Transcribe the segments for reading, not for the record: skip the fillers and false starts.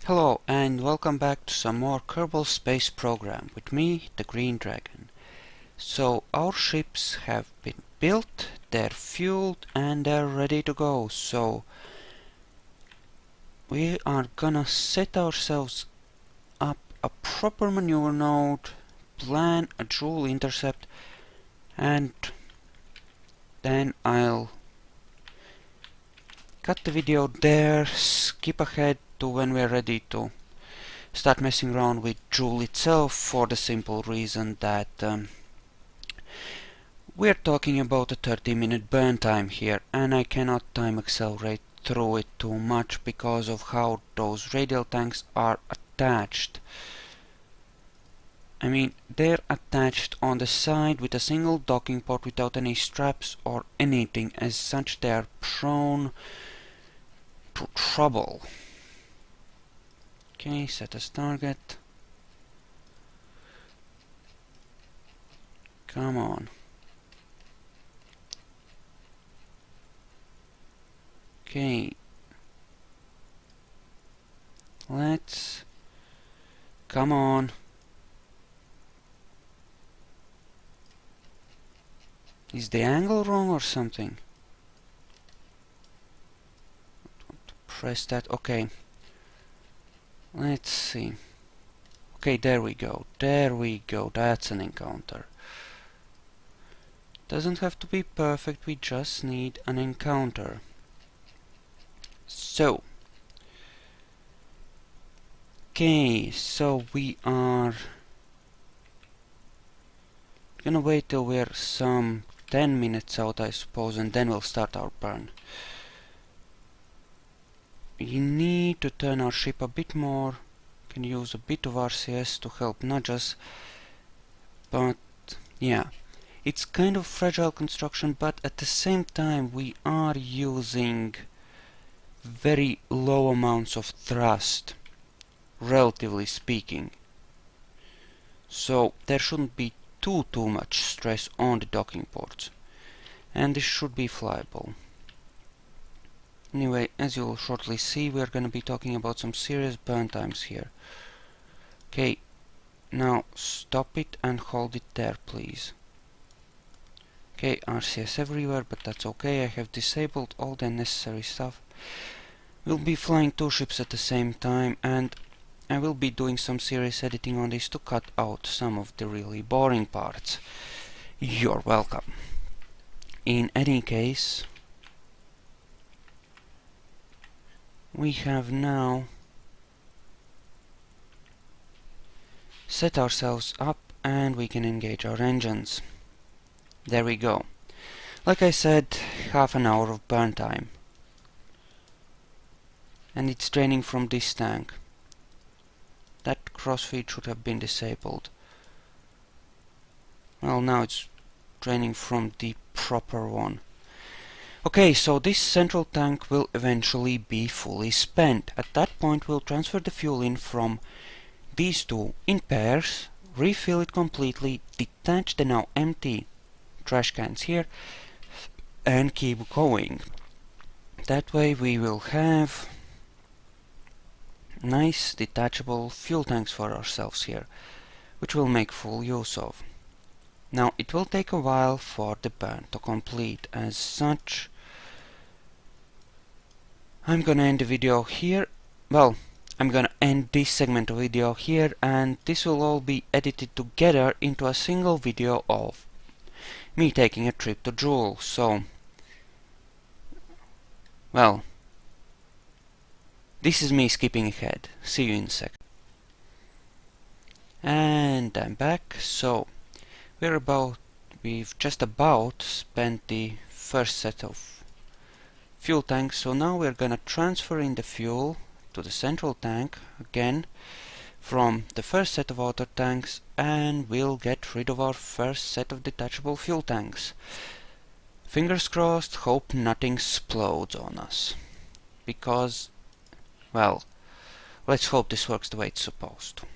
Hello and welcome back to some more Kerbal Space Program with me, the Green Dragon. So our ships have been built, they're fueled and they're ready to go. So we are gonna set ourselves up a proper maneuver node, plan a Jool intercept, and then I'll cut the video there, skip ahead to when we're ready to start messing around with Jool itself, for the simple reason that we're talking about a 30-minute burn time here, and I cannot time accelerate through it too much because of how those radial tanks are attached. I mean, they're attached on the side with a single docking port without any straps or anything. As such, they are prone to trouble. Okay, set as target. Come on. Okay. Let's... Come on. Is the angle wrong or something? Press that. Okay. Let's see. Okay, there we go. There we go. That's an encounter. Doesn't have to be perfect. We just need an encounter. So. Okay, so we are gonna wait till we're some 10 minutes out, I suppose, and then we'll start our burn. We need to turn our ship a bit more. Can use a bit of RCS to help nudge us. But yeah, it's kind of fragile construction, but at the same time we are using very low amounts of thrust, relatively speaking. So there shouldn't be too much stress on the docking ports, and this should be flyable. Anyway, as you'll shortly see, we're going to be talking about some serious burn times here. Okay, now stop it and hold it there, please. Okay, RCS everywhere, but that's okay. I have disabled all the necessary stuff. We'll be flying two ships at the same time, and I will be doing some serious editing on this to cut out some of the really boring parts. You're welcome. In any case, we have now set ourselves up and we can engage our engines. There we go. Like I said, half an hour of burn time. And it's draining from this tank. That crossfeed should have been disabled. Well, now it's draining from the proper one. Okay, so this central tank will eventually be fully spent. At that point we'll transfer the fuel in from these two in pairs, refill it completely, detach the now empty trash cans here, and keep going. That way we will have nice detachable fuel tanks for ourselves here, which we'll make full use of. Now it will take a while for the burn to complete. As such, I'm gonna end the video here. Well, I'm gonna end this segment of video here, and this will all be edited together into a single video of me taking a trip to Jool. So, well, this is me skipping ahead. See you in a sec. And I'm back. So, we've just about spent the first set of fuel tanks, so now we're gonna transfer in the fuel to the central tank again from the first set of outer tanks, and we'll get rid of our first set of detachable fuel tanks. Fingers crossed, hope nothing explodes on us. Because, well, let's hope this works the way it's supposed to.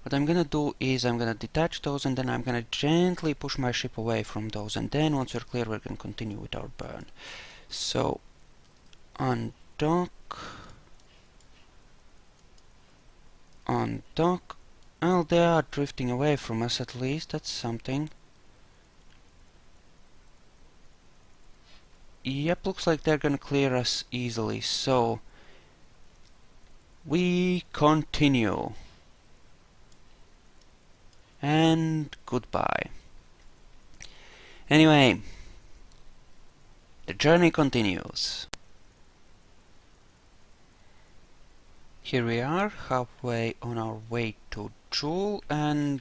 What I'm gonna do is I'm gonna detach those, and then I'm gonna gently push my ship away from those, and then once we're clear we're gonna continue with our burn. So, dock. On dock. Well, they are drifting away from us at least, that's something. Yep, looks like they're gonna clear us easily, so we continue. And goodbye. Anyway, the journey continues. Here we are, halfway on our way to Jool, and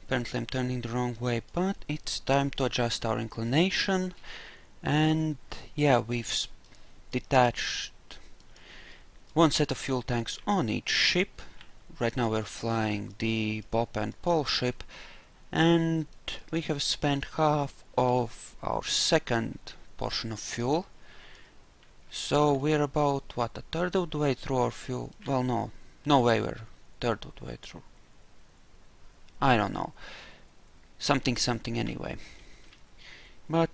apparently I'm turning the wrong way, but it's time to adjust our inclination. And yeah, we've detached one set of fuel tanks on each ship. Right now we're flying the Bob and Paul ship, and we have spent half of our second portion of fuel. So we're about, what, a third of the way through our fuel? Well, no way we're a third of the way through. I don't know. Something anyway. But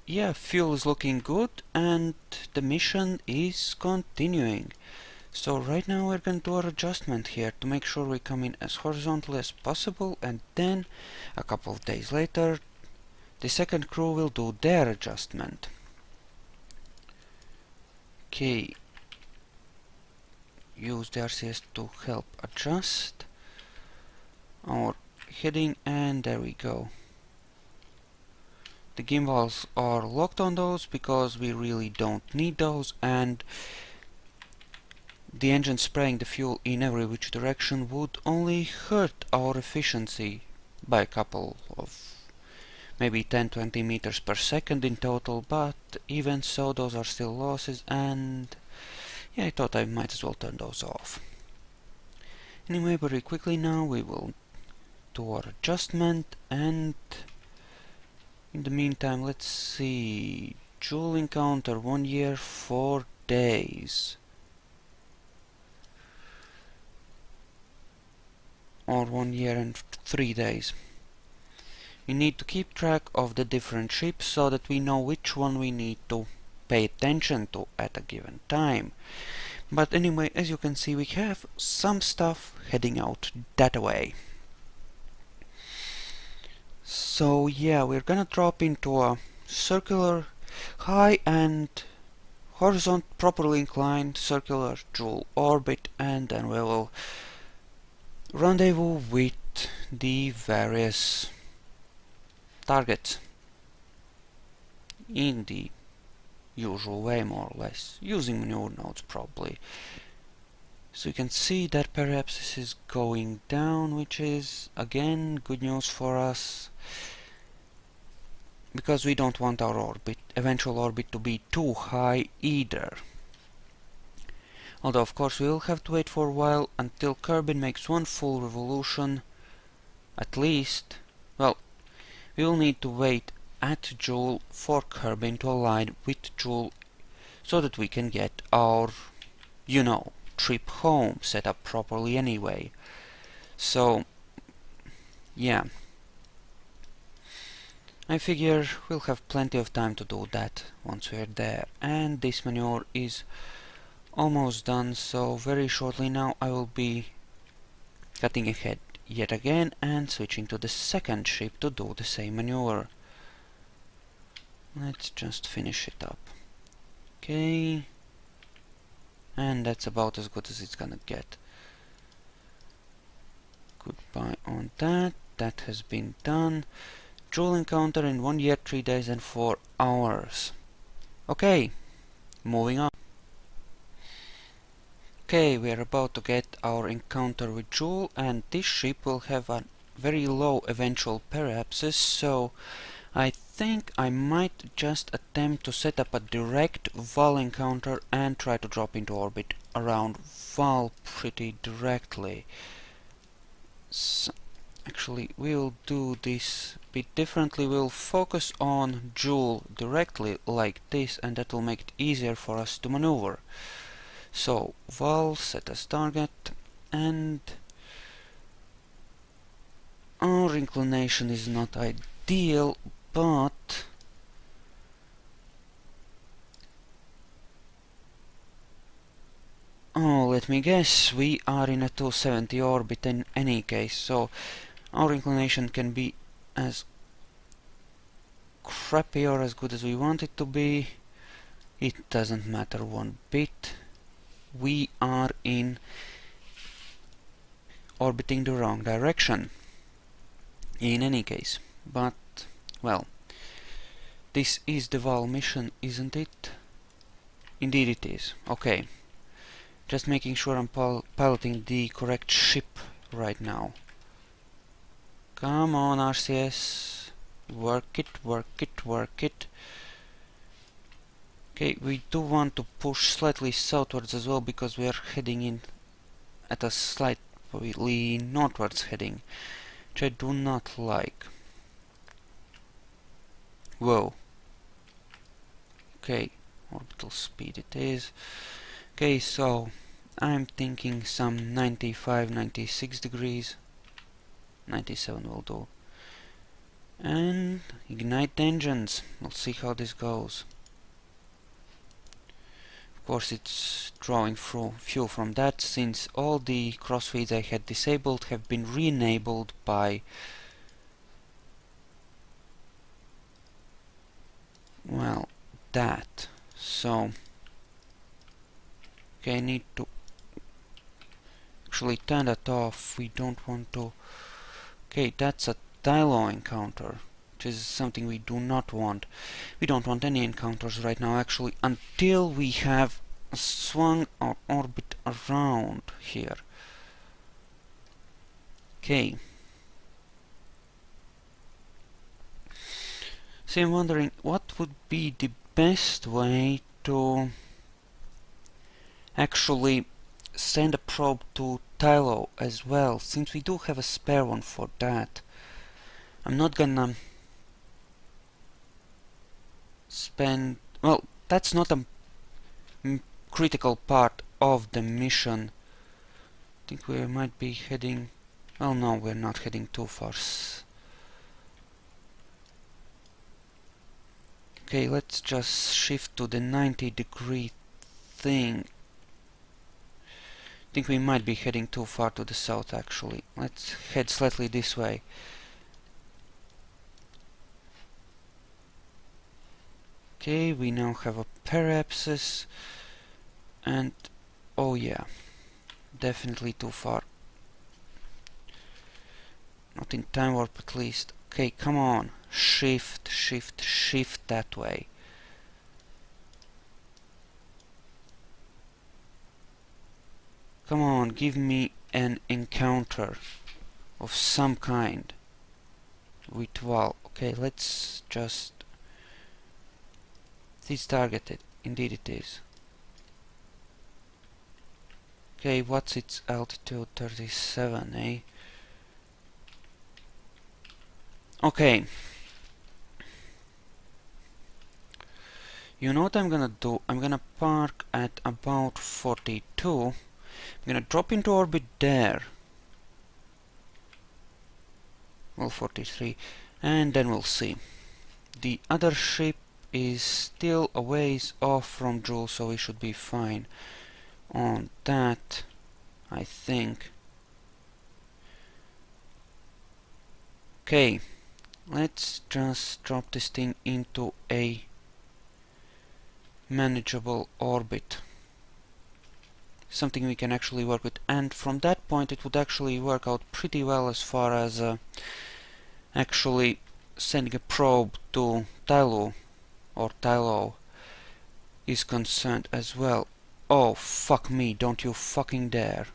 yeah, fuel is looking good and the mission is continuing. So right now we're going to do our adjustment here to make sure we come in as horizontally as possible, and then a couple of days later the second crew will do their adjustment. Okay, use the RCS to help adjust our heading, and there we go. The gimbals are locked on those because we really don't need those, and the engine spraying the fuel in every which direction would only hurt our efficiency by a couple of maybe 10-20 meters per second in total, but even so those are still losses, and yeah, I thought I might as well turn those off. Anyway, very quickly now we will do our adjustment, and in the meantime let's see, Jool encounter 1 year 4 days. Or 1 year and 3 days. We need to keep track of the different ships so that we know which one we need to pay attention to at a given time. But anyway, as you can see, we have some stuff heading out that way. So yeah, we're gonna drop into a circular, high and horizontal, properly inclined circular Jool orbit, and then we will rendezvous with the various targets in the usual way, more or less, using maneuver nodes probably. So you can see that perhaps this is going down, which is again good news for us, because we don't want our eventual orbit to be too high either. Although of course we will have to wait for a while until Kerbin makes one full revolution, at least. Well, we will need to wait at Jool for Kerbin to align with Jool so that we can get our, you know, trip home set up properly anyway. So yeah, I figure we'll have plenty of time to do that once we're there, and this maneuver is almost done, so very shortly now I will be cutting ahead yet again and switching to the second ship to do the same maneuver. Let's just finish it up. Okay, and that's about as good as it's gonna get. Goodbye on that. That has been done. Jool encounter in 1 year, 3 days and 4 hours. Okay, moving on. Okay, we are about to get our encounter with Jool, and this ship will have a very low eventual periapsis, so I think I might just attempt to set up a direct Vall encounter and try to drop into orbit around Vall pretty directly. So, actually, we'll do this a bit differently. We'll focus on Jool directly like this, and that will make it easier for us to maneuver. So, Vall set as target, and our inclination is not ideal, but let me guess, we are in a 270 orbit in any case, so our inclination can be as crappy or as good as we want it to be. It doesn't matter one bit. We are orbiting the wrong direction in any case. But, well, this is the Vall mission, isn't it? Indeed it is. Okay. Just making sure I'm piloting the correct ship right now. Come on, RCS. Work it, work it, work it. Okay, we do want to push slightly southwards as well, because we are heading in at a slightly northwards heading, which I do not like. Whoa. Okay, orbital speed it is. Okay, so I'm thinking some 95, 96 degrees. 97 will do. And ignite the engines. We'll see how this goes. Of course, it's drawing fuel from that, since all the crossfeeds I had disabled have been re-enabled by, well, that. So, okay, I need to actually turn that off. We don't want to. Okay, that's a Tylo encounter, which is something we do not want. We don't want any encounters right now, actually, until we have swung our orbit around here. Okay. So I'm wondering what would be the best way to actually send a probe to Tylo as well, since we do have a spare one for that. I'm not gonna spend... well, that's not a critical part of the mission. I think we might be heading... well, no, we're not heading too far. Okay, let's just shift to the 90-degree thing. I think we might be heading too far to the south, actually. Let's head slightly this way. Okay, we now have a periapsis, and oh yeah, definitely too far. Not in time warp at least. Okay, come on, shift, shift, shift that way. Come on, give me an encounter of some kind with Vall. Okay, let's just... it is targeted. Indeed it is. Okay, what's its altitude? 37, eh? Okay. You know what I'm gonna do? I'm gonna park at about 42. I'm gonna drop into orbit there. Well, 43. And then we'll see. The other ship is still a ways off from Jool, so we should be fine on that, I think. Okay, let's just drop this thing into a manageable orbit. Something we can actually work with, and from that point it would actually work out pretty well as far as actually sending a probe to Tylo or Tylo is concerned as well. Oh, fuck me, don't you fucking dare.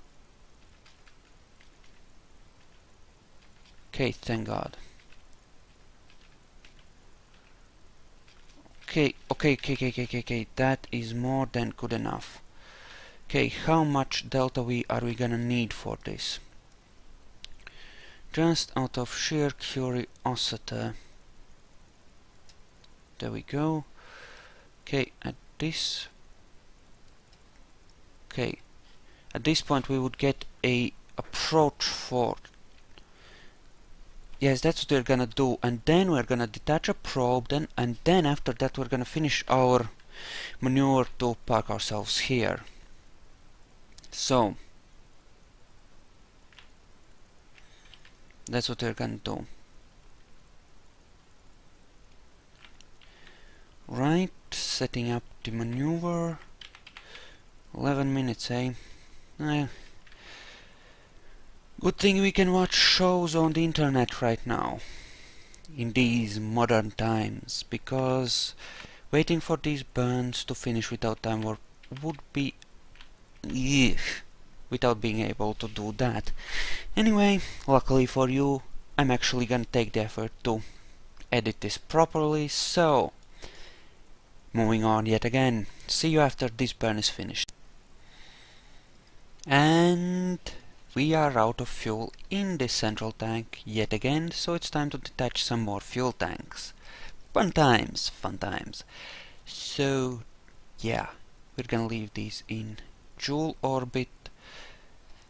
Okay, thank God. Okay, that is more than good enough. Okay, how much delta V are we gonna need for this? Just out of sheer curiosity. There we go. Okay, at this point we would get a approach for... yes, that's what we're gonna do, and then we're gonna detach a probe, and then after that we're gonna finish our maneuver to park ourselves here. So that's what we're gonna do. Right, setting up the maneuver. 11 minutes, eh? Good thing we can watch shows on the internet right now, in these modern times, because waiting for these burns to finish without time warp would be... Ugh, without being able to do that. Anyway, luckily for you, I'm actually gonna take the effort to edit this properly, so... Moving on yet again. See you after this burn is finished. And we are out of fuel in the central tank yet again, so it's time to detach some more fuel tanks. Fun times, fun times. So, yeah, we're gonna leave these in Jool orbit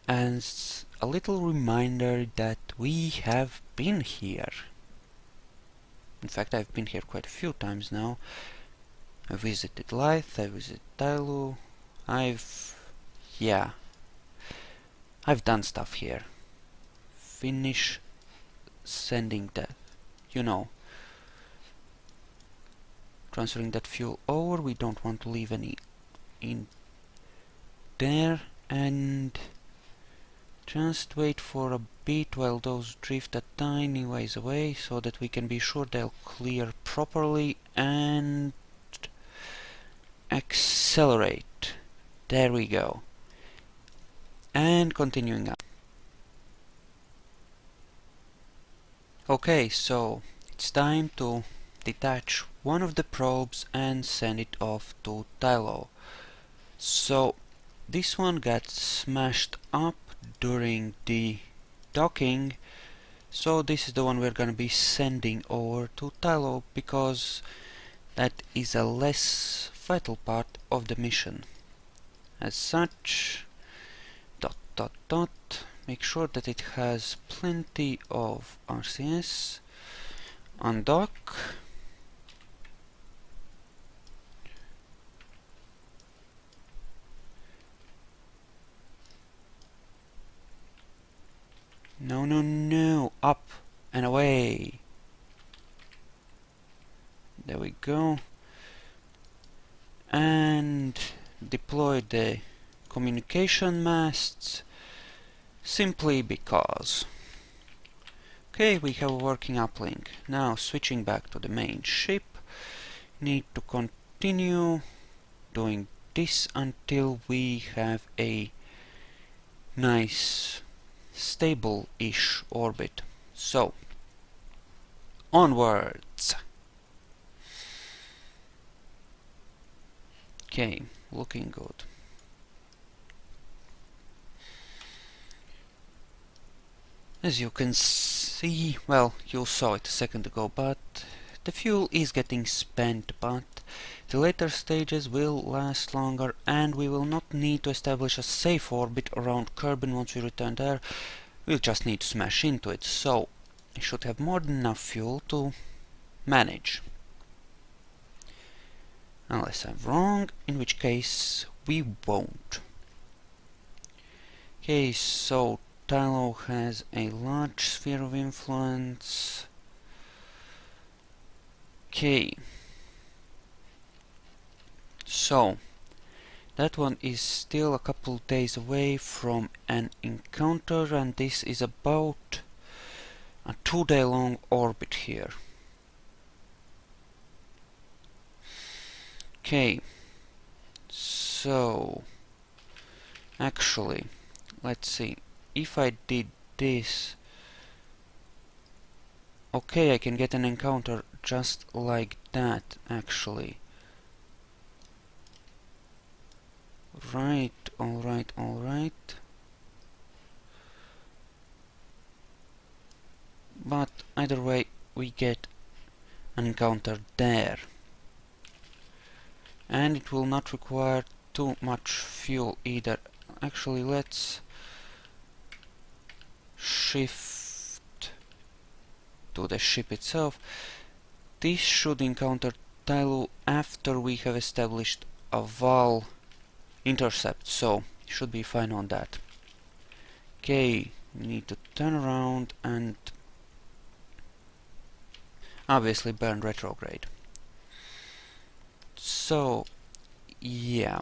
as a little reminder that we have been here. In fact, I've been here quite a few times now. I visited Lyth, I visited Tylu, I've done stuff here. Finish sending that, you know, transferring that fuel over. We don't want to leave any in there, and just wait for a bit while those drift a tiny ways away so that we can be sure they'll clear properly, and accelerate. There we go. And continuing up. Okay, so it's time to detach one of the probes and send it off to Tylo. So this one got smashed up during the docking, so this is the one we're gonna be sending over to Tylo, because that is a less vital part of the mission. As such, make sure that it has plenty of RCS. Undock. No, no, no, up and away. There we go. And deploy the communication masts, simply because. Okay, we have a working uplink. Now switching back to the main ship, need to continue doing this until we have a nice stable-ish orbit. So, onwards! Okay, looking good. As you can see, well, you saw it a second ago, but the fuel is getting spent, but the later stages will last longer, and we will not need to establish a safe orbit around Kerbin once we return there. We'll just need to smash into it, so we should have more than enough fuel to manage. Unless I'm wrong, in which case we won't. Okay, so Tylo has a large sphere of influence. Okay. So, that one is still a couple days away from an encounter, and this is about a 2-day long orbit here. Okay. So, actually, let's see. If I did this, okay, I can get an encounter just like that, actually. Right, alright, alright. But either way, we get an encounter there. And it will not require too much fuel either. Actually, let's shift to the ship itself. This should encounter Tylo after we have established a Vall intercept, so should be fine on that. Okay, we need to turn around and obviously burn retrograde. So, yeah.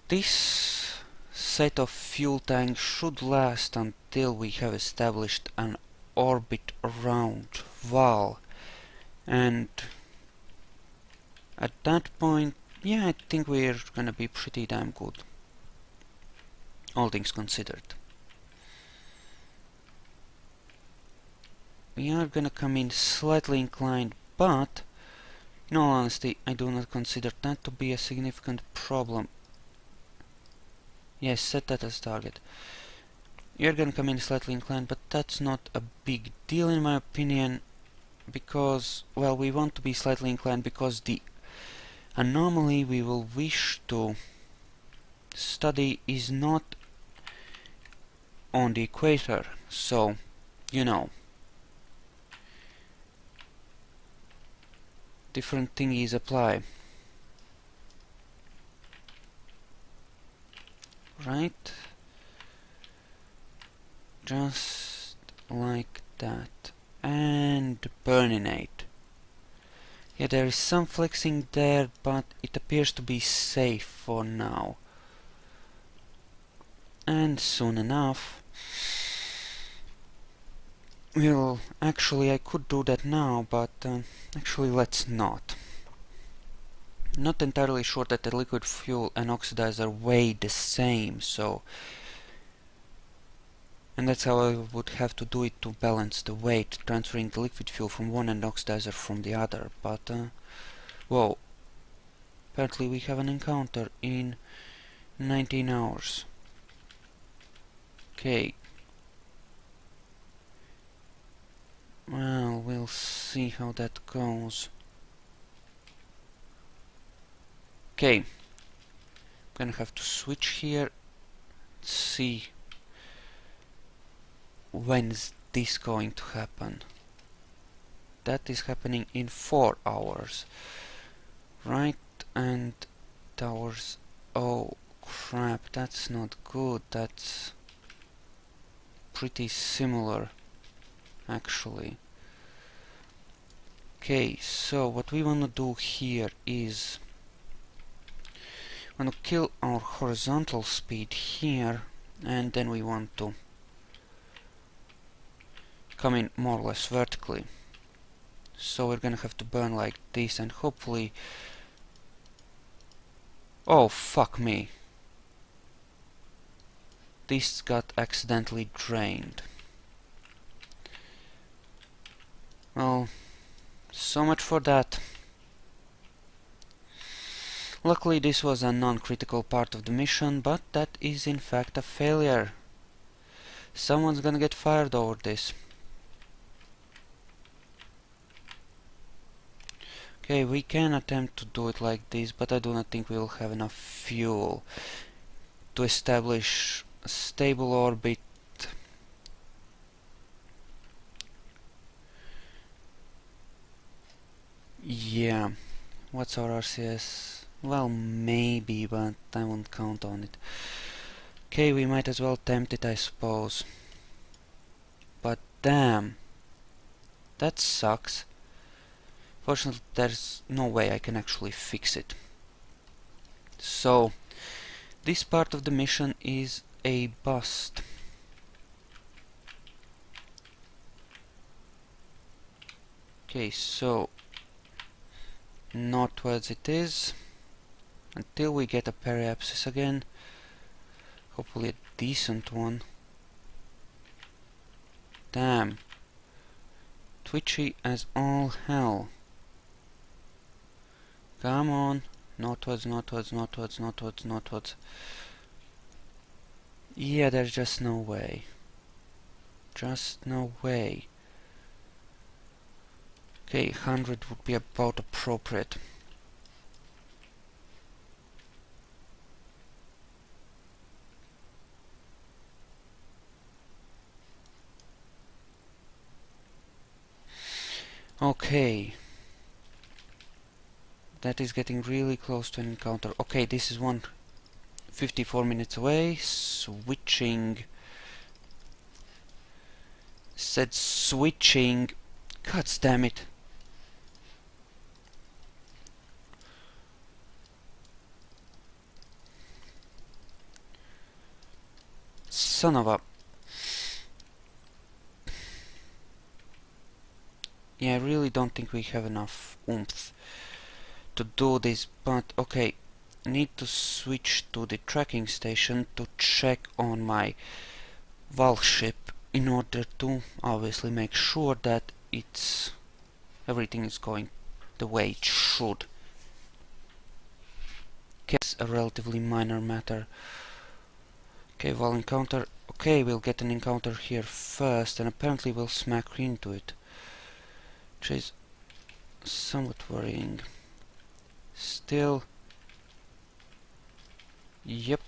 This set of fuel tanks should last until we have established an orbit around Vall, and at that point, yeah, I think we're gonna be pretty damn good, all things considered. We are gonna come in slightly inclined, but in all honesty, I do not consider that to be a significant problem. Yes, set that as target. You're gonna come in slightly inclined, but that's not a big deal in my opinion, because, well, we want to be slightly inclined because the anomaly we will wish to study is not on the equator, so, you know, different thingies apply. Right? Just like that. And burninate. Yeah, there is some flexing there, but it appears to be safe for now. And soon enough, well, actually I could do that now, but actually let's not. Not entirely sure that the liquid fuel and oxidizer weigh the same, so... And that's how I would have to do it to balance the weight, transferring the liquid fuel from one and oxidizer from the other, but... whoa. Apparently we have an encounter in 19 hours. Okay. Well, we'll see how that goes. Okay. I'm gonna have to switch here. See when's this going to happen. That is happening in 4 hours. Right, and towers. Oh crap, that's not good. That's pretty similar, actually. Okay, so what we want to do here is want to kill our horizontal speed here, and then we want to come in more or less vertically. So we're gonna have to burn like this, and hopefully... Oh, fuck me. This got accidentally drained. Well, so much for that. Luckily this was a non-critical part of the mission, but that is in fact a failure. Someone's gonna get fired over this. Okay, we can attempt to do it like this, but I do not think we will have enough fuel to establish a stable orbit. Yeah, what's our RCS? Well, maybe, but I won't count on it. Okay, we might as well attempt it, I suppose. But damn, that sucks. Fortunately, there's no way I can actually fix it. So, this part of the mission is a bust. Okay, so northwards it is, until we get a periapsis again. Hopefully a decent one. Damn. Twitchy as all hell. Come on. Northwards, northwards, northwards, northwards, northwards. Yeah, there's just no way. Just no way. Okay, 100 would be about appropriate. Okay. That is getting really close to an encounter. Okay, this is 54 minutes away. Switching. Said switching. God damn it. Son of a... Yeah, I really don't think we have enough oomph to do this, but okay. Need to switch to the tracking station to check on my Vall ship in order to obviously make sure that everything is going the way it should. Okay, it's a relatively minor matter. Okay, Vall encounter. Okay, we'll get an encounter here first, and apparently we'll smack into it, which is somewhat worrying. Still. Yep.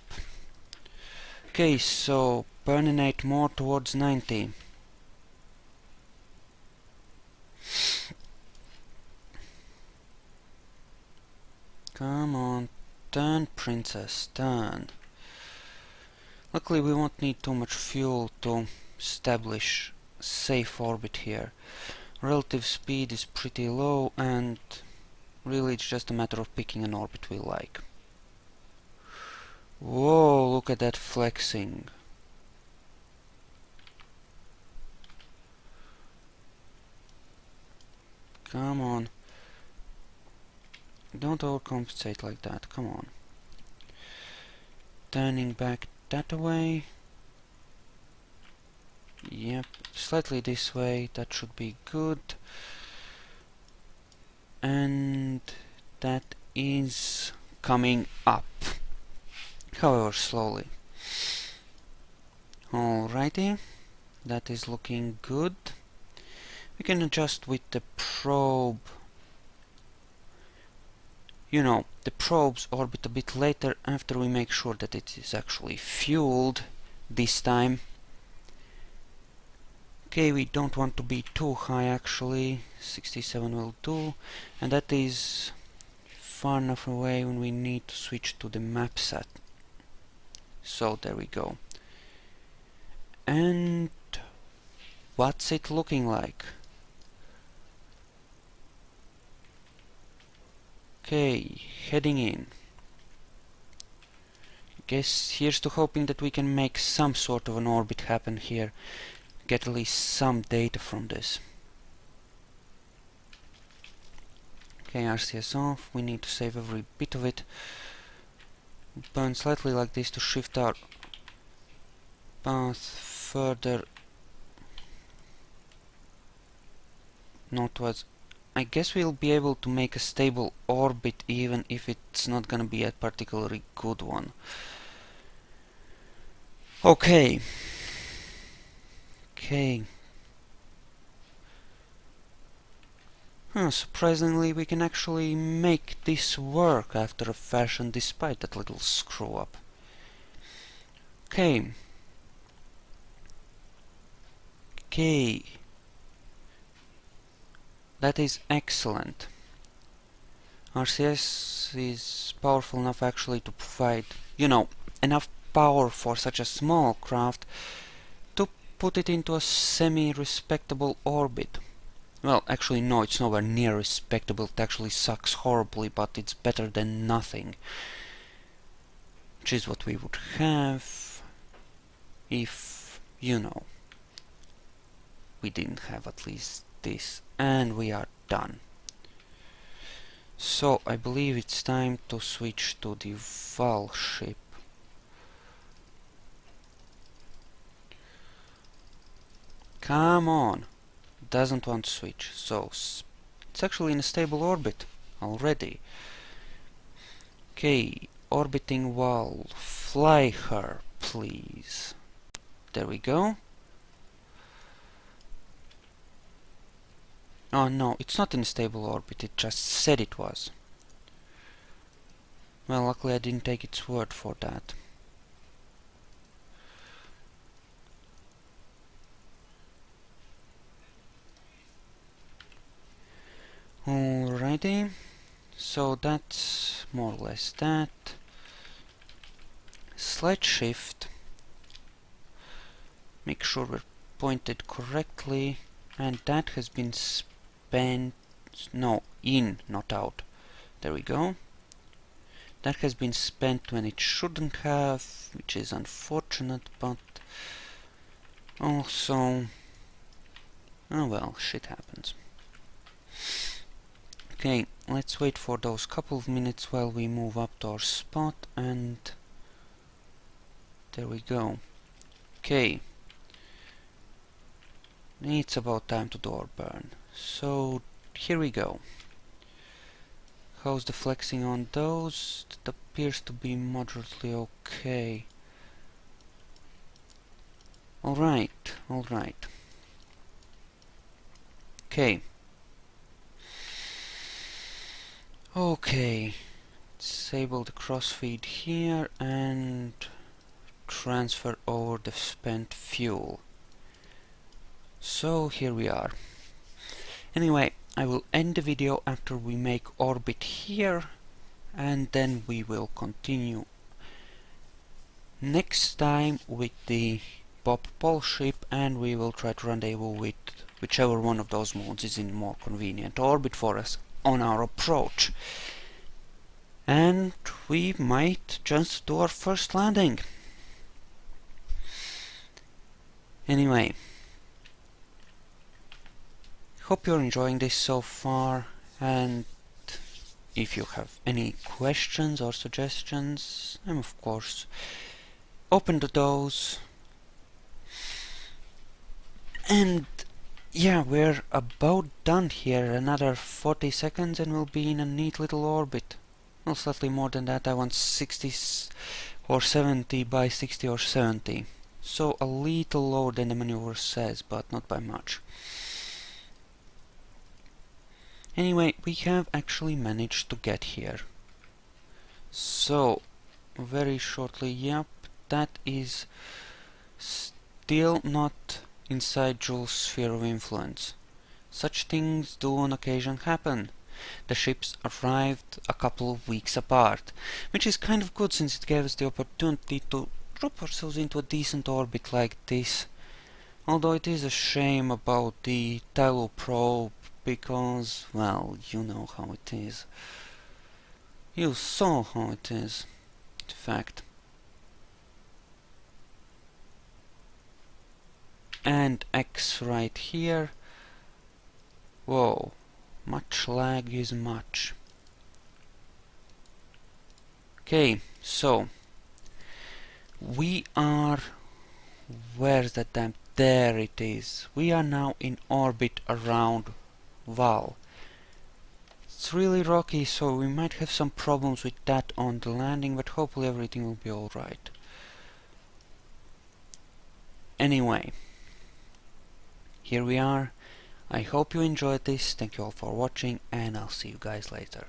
Okay, so burninate more towards 90. Come on, turn, princess, turn. Luckily we won't need too much fuel to establish safe orbit here. Relative speed is pretty low, and really it's just a matter of picking an orbit we like. Whoa, look at that flexing. Come on. Don't overcompensate like that, come on. Turning back that way. Yep, slightly this way, that should be good. And that is coming up. However, slowly. Alrighty, that is looking good. We can adjust with the probe. You know, the probes orbit a bit later after we make sure that it is actually fueled this time. Okay, we don't want to be too high actually. 67 will do, and that is far enough away when we need to switch to the map set. So there we go. And what's it looking like? Okay, heading in. Guess here's to hoping that we can make some sort of an orbit happen here. Get at least some data from this. Okay, RCS off. We need to save every bit of it. Burn slightly like this to shift our path further northwards. I guess we'll be able to make a stable orbit even if it's not gonna be a particularly good one. Okay. Okay. Surprisingly, we can actually make this work after a fashion despite that little screw up. Okay. Okay. That is excellent. RCS is powerful enough actually to provide, you know, enough power for such a small craft to put it into a semi-respectable orbit. Well, actually no, it's nowhere near respectable, it actually sucks horribly, but it's better than nothing. Which is what we would have if, you know, we didn't have at least this. And we are done. So, I believe it's time to switch to the Vall ship. Come on! Doesn't want to switch. So, it's actually in a stable orbit already. Okay, orbiting Vall. Fly her, please. There we go. Oh no, it's not in a stable orbit, it just said it was. Well, luckily I didn't take its word for that. Alrighty, so that's more or less that. Slide shift, make sure we're pointed correctly, and that has been spent, no, in, not out. There we go. That has been spent when it shouldn't have, which is unfortunate, but also, oh well, shit happens. Okay, let's wait for those couple of minutes while we move up to our spot, and there we go. Okay, it's about time to do our burn. So here we go. How's the flexing on those? It appears to be moderately okay. Alright, alright. Okay. Okay. Disable the crossfeed here and transfer over the spent fuel. So here we are. Anyway, I will end the video after we make orbit here, and then we will continue next time with the Bob Pole ship, and we will try to rendezvous with whichever one of those moons is in more convenient orbit for us on our approach. And we might just do our first landing. Anyway, hope you're enjoying this so far, and if you have any questions or suggestions, I'm of course open to those. And yeah, we're about done here. Another 40 seconds and we'll be in a neat little orbit. Well, slightly more than that. I want 60 or 70 by 60 or 70. So a little lower than the maneuver says, but not by much. Anyway, we have actually managed to get here. So, very shortly, yep, that is still not inside Jool's sphere of influence. Such things do on occasion happen. The ships arrived a couple of weeks apart, which is kind of good since it gave us the opportunity to drop ourselves into a decent orbit like this. Although it is a shame about the Tylo probe, because, well, you know how it is. You saw how it is, in fact. And X right here. Whoa, much lag is much. Okay, so we are, where's that damn, there it is. We are now in orbit around Vall. It's really rocky, so we might have some problems with that on the landing, but hopefully everything will be alright. Anyway, here we are. I hope you enjoyed this. Thank you all for watching, and I'll see you guys later.